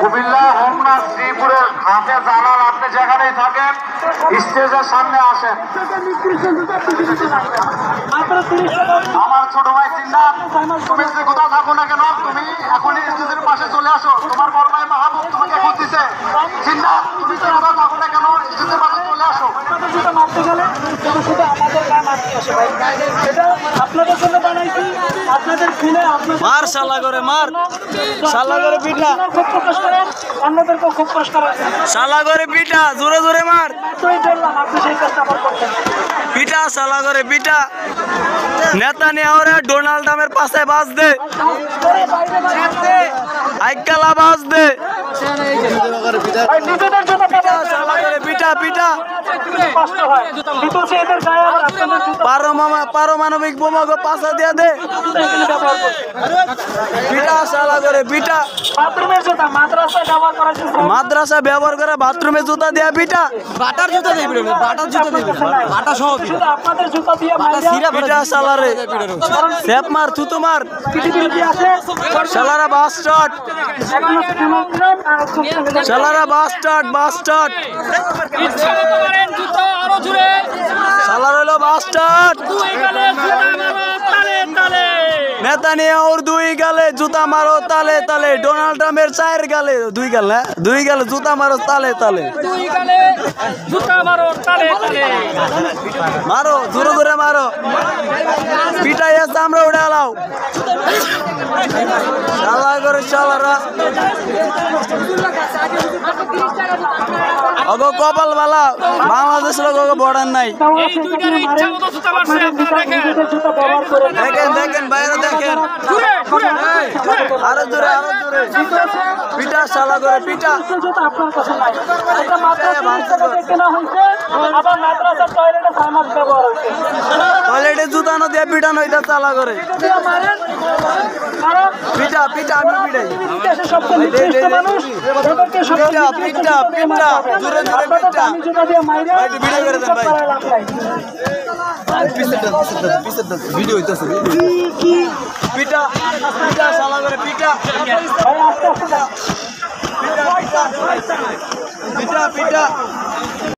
কুমিল্লা হোমনা শ্রীপুরের হাতে জানাল, আপনি যেখানেই থাকেন স্টেজের সামনে আসেন। আমার ছোট ভাই জিন্নাত, তুমি যে কোথাও থাকো না কেন, তুমি এখনই স্টেজের পাশে চলে আসো। তোমার বড় ভাই মাহবুব তোমাকে খুঁজতেছে। জিন্নাত, তুমি যে কোথাও থাকো না কেন, স্টেজের পাশে চলে আসো। আপনাদের জন্য বানাইছি, আপনাদের ফিলে মার শালা করে মার শালা করে পিঠা খুব প্রকাশ করেন, অন্যদেরকেও খুব প্রকাশ করেন। শালা করে পিঠা জোরে জোরে মার মাত্রই বললাম আপনি সেই কাজটা আবার করছেন। পিঠা শালা করে পিঠা নেতা নিয়ে ওরে ডোনাল্ড ট্রাম্পের পাশে বাজ দে আইকালা বাজ দে ভাই, নিজেদের জন্য শালা করে পিঠা পিঠা কষ্ট হয়, কিন্তু সে এদের গায়ে আবার আপনাদের জুতো পারমাণবিক বোমাকে পাশা দিয়া দে এখানে ব্যবহার করছে। পিঠা শালা করে পিঠা বাথরুমের জুতা মাদ্রাসায় ব্যবহার করার জন্য মাদ্রাসা ব্যবহার করে বাথরুমে জুতা দেয়া পিঠা বাটার জুতা দেবে বাটার জুতা দেবে বাটা সহ শুধু আপনাদের জুতা দিয়ে মাইরা পিঠা শালারে সেপ মার থুতু মার পৃথিবীর ইতিহাসে শালারা বাস্টার্ড এখনো কিলোগ্রাম আর খুব শালারা বাস্টার্ড শালার হলো বাস্টার্ড নেতা নিয়ে ওর দুই গালে জুতা মারো তালে তালে ডোনাল্ড ট্রাম্পের চায়ের গালে দুই গালে জুতা মারো তালে তালে মারো জোরে জোরে মারো পিটাই আসতে আমরা উঠে আলাও শালা করে শালারা অগো কপাল বালা বাংলাদেশ লোক বর্ডার নাই দেখেন দেখেন বাইরে দেখেন আরো জোরে পিঠা শালা করে পিঠা আপনার কাছে নাই, এটা মাদ্রাসা কেনা হয়েছে, আবার মাদ্রাসার টয়লেটে ফার্মাস ব্যবহার হয়েছে। টয়লেটে জুতা না দিয়ে পিঠা নইটা চালা করে দিয়ে মারেন, কারণ পিঠা পিঠা আমি পিঠাই দেশের সবচেয়ে নিকৃষ্ট মানুষ, এদেরকে সবচেয়ে পিঠা পিঠা জোরে জোরে পিঠা আমি জুতা দিয়ে মাইরে ভিডিও করে দেন ভাই লাভ নাই। ভিডিও হইতাছে পিঠা পিঠা শালা করে পিঠা ভাই আস্তে আস্তে যান। পিঠা পিঠা